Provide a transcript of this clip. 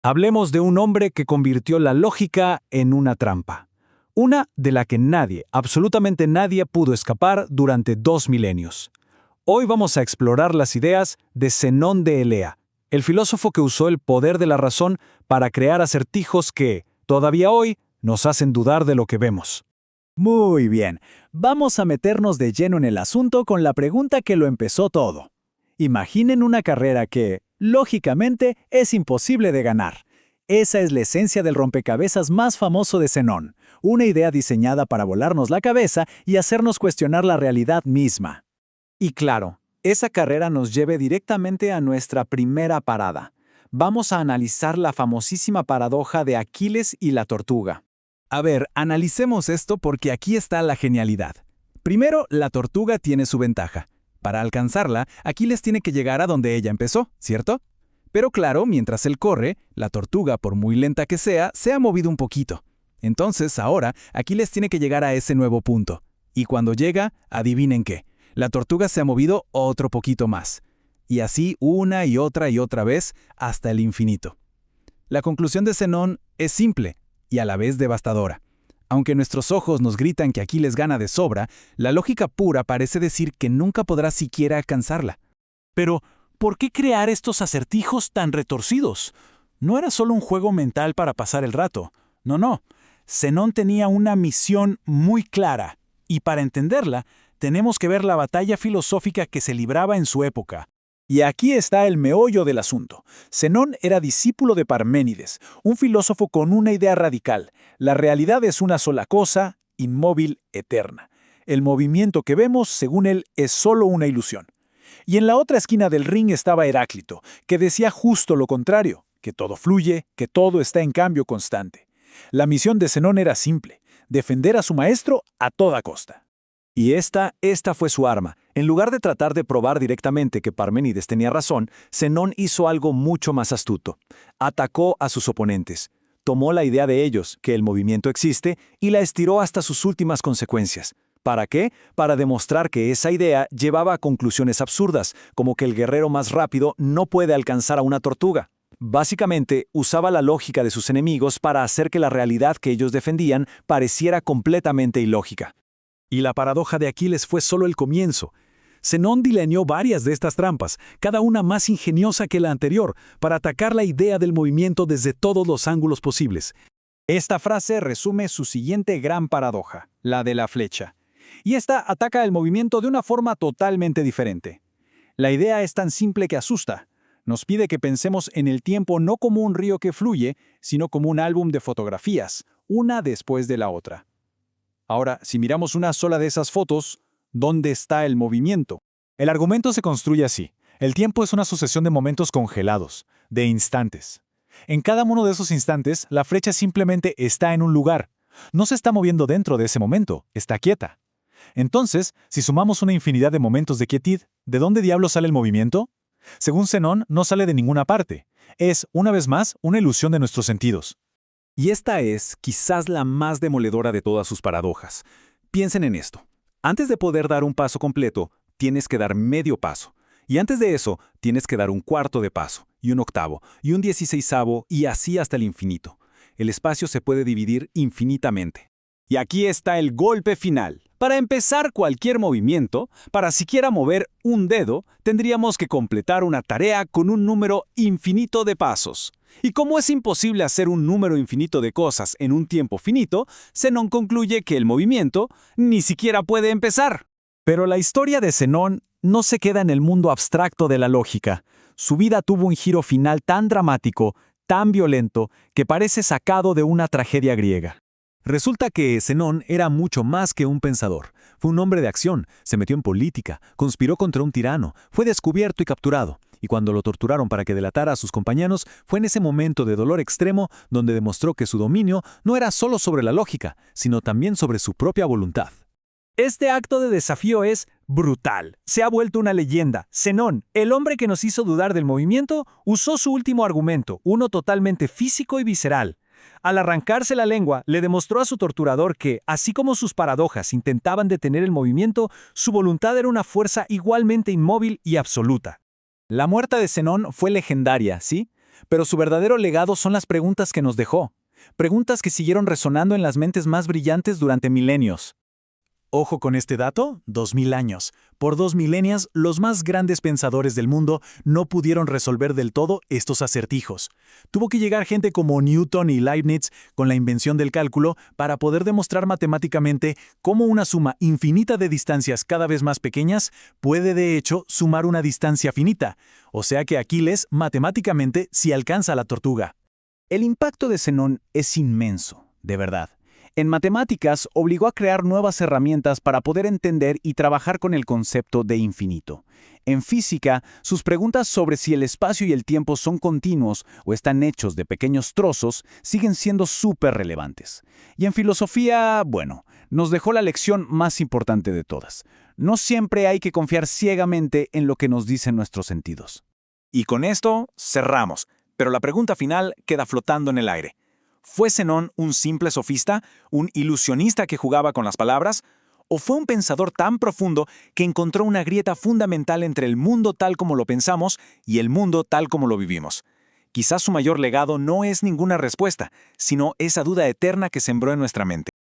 Hablemos de un hombre que convirtió la lógica en una trampa. Una de la que nadie, absolutamente nadie, pudo escapar durante 2 milenios. Hoy vamos a explorar las ideas de Zenón de Elea, el filósofo que usó el poder de la razón para crear acertijos que, todavía hoy, nos hacen dudar de lo que vemos. Muy bien, vamos a meternos de lleno en el asunto con la pregunta que lo empezó todo. Imaginen una carrera que, lógicamente, es imposible de ganar. Esa es la esencia del rompecabezas más famoso de Zenón, una idea diseñada para volarnos la cabeza y hacernos cuestionar la realidad misma. Y claro, esa carrera nos lleve directamente a nuestra primera parada. Vamos a analizar la famosísima paradoja de Aquiles y la tortuga. A ver, analicemos esto porque aquí está la genialidad. Primero, la tortuga tiene su ventaja. Para alcanzarla, Aquiles tiene que llegar a donde ella empezó, ¿cierto? Pero claro, mientras él corre, la tortuga, por muy lenta que sea, se ha movido un poquito. Entonces, ahora, Aquiles tiene que llegar a ese nuevo punto. Y cuando llega, adivinen qué. La tortuga se ha movido otro poquito más. Y así una y otra vez hasta el infinito. La conclusión de Zenón es simple y a la vez devastadora. Aunque nuestros ojos nos gritan que Aquiles gana de sobra, la lógica pura parece decir que nunca podrá siquiera alcanzarla. Pero, ¿por qué crear estos acertijos tan retorcidos? No era solo un juego mental para pasar el rato. No. Zenón tenía una misión muy clara, y para entenderla, tenemos que ver la batalla filosófica que se libraba en su época. Y aquí está el meollo del asunto. Zenón era discípulo de Parménides, un filósofo con una idea radical. La realidad es una sola cosa, inmóvil, eterna. El movimiento que vemos, según él, es solo una ilusión. Y en la otra esquina del ring estaba Heráclito, que decía justo lo contrario, que todo fluye, que todo está en cambio constante. La misión de Zenón era simple, defender a su maestro a toda costa. Y esta fue su arma. En lugar de tratar de probar directamente que Parménides tenía razón, Zenón hizo algo mucho más astuto. Atacó a sus oponentes. Tomó la idea de ellos, que el movimiento existe, y la estiró hasta sus últimas consecuencias. ¿Para qué? Para demostrar que esa idea llevaba a conclusiones absurdas, como que el guerrero más rápido no puede alcanzar a una tortuga. Básicamente, usaba la lógica de sus enemigos para hacer que la realidad que ellos defendían pareciera completamente ilógica. Y la paradoja de Aquiles fue solo el comienzo. Zenón delineó varias de estas trampas, cada una más ingeniosa que la anterior, para atacar la idea del movimiento desde todos los ángulos posibles. Esta frase resume su siguiente gran paradoja, la de la flecha. Y esta ataca el movimiento de una forma totalmente diferente. La idea es tan simple que asusta. Nos pide que pensemos en el tiempo no como un río que fluye, sino como un álbum de fotografías, una después de la otra. Ahora, si miramos una sola de esas fotos, ¿dónde está el movimiento? El argumento se construye así. El tiempo es una sucesión de momentos congelados, de instantes. En cada uno de esos instantes, la flecha simplemente está en un lugar. No se está moviendo dentro de ese momento, está quieta. Entonces, si sumamos una infinidad de momentos de quietud, ¿de dónde diablos sale el movimiento? Según Zenón, no sale de ninguna parte. Es, una vez más, una ilusión de nuestros sentidos. Y esta es, quizás, la más demoledora de todas sus paradojas. Piensen en esto. Antes de poder dar un paso completo, tienes que dar medio paso. Y antes de eso, tienes que dar un cuarto de paso, y un octavo, y un 16avo, y así hasta el infinito. El espacio se puede dividir infinitamente. Y aquí está el golpe final. Para empezar cualquier movimiento, para siquiera mover un dedo, tendríamos que completar una tarea con un número infinito de pasos. Y como es imposible hacer un número infinito de cosas en un tiempo finito, Zenón concluye que el movimiento ni siquiera puede empezar. Pero la historia de Zenón no se queda en el mundo abstracto de la lógica. Su vida tuvo un giro final tan dramático, tan violento, que parece sacado de una tragedia griega. Resulta que Zenón era mucho más que un pensador. Fue un hombre de acción, se metió en política, conspiró contra un tirano, fue descubierto y capturado. Y cuando lo torturaron para que delatara a sus compañeros, fue en ese momento de dolor extremo donde demostró que su dominio no era solo sobre la lógica, sino también sobre su propia voluntad. Este acto de desafío es brutal. Se ha vuelto una leyenda. Zenón, el hombre que nos hizo dudar del movimiento, usó su último argumento, uno totalmente físico y visceral. Al arrancarse la lengua, le demostró a su torturador que, así como sus paradojas intentaban detener el movimiento, su voluntad era una fuerza igualmente inmóvil y absoluta. La muerte de Zenón fue legendaria, ¿sí? pero su verdadero legado son las preguntas que nos dejó. Preguntas que siguieron resonando en las mentes más brillantes durante milenios. Ojo con este dato, 2000 años. Por 2 milenios, los más grandes pensadores del mundo no pudieron resolver del todo estos acertijos. Tuvo que llegar gente como Newton y Leibniz con la invención del cálculo para poder demostrar matemáticamente cómo una suma infinita de distancias cada vez más pequeñas puede de hecho sumar una distancia finita. O sea que Aquiles matemáticamente sí alcanza a la tortuga. El impacto de Zenón es inmenso, de verdad. En matemáticas, obligó a crear nuevas herramientas para poder entender y trabajar con el concepto de infinito. En física, sus preguntas sobre si el espacio y el tiempo son continuos o están hechos de pequeños trozos siguen siendo súper relevantes. Y en filosofía, bueno, nos dejó la lección más importante de todas. No siempre hay que confiar ciegamente en lo que nos dicen nuestros sentidos. Y con esto cerramos, pero la pregunta final queda flotando en el aire. ¿Fue Zenón un simple sofista, un ilusionista que jugaba con las palabras? ¿O fue un pensador tan profundo que encontró una grieta fundamental entre el mundo tal como lo pensamos y el mundo tal como lo vivimos? Quizás su mayor legado no es ninguna respuesta, sino esa duda eterna que sembró en nuestra mente.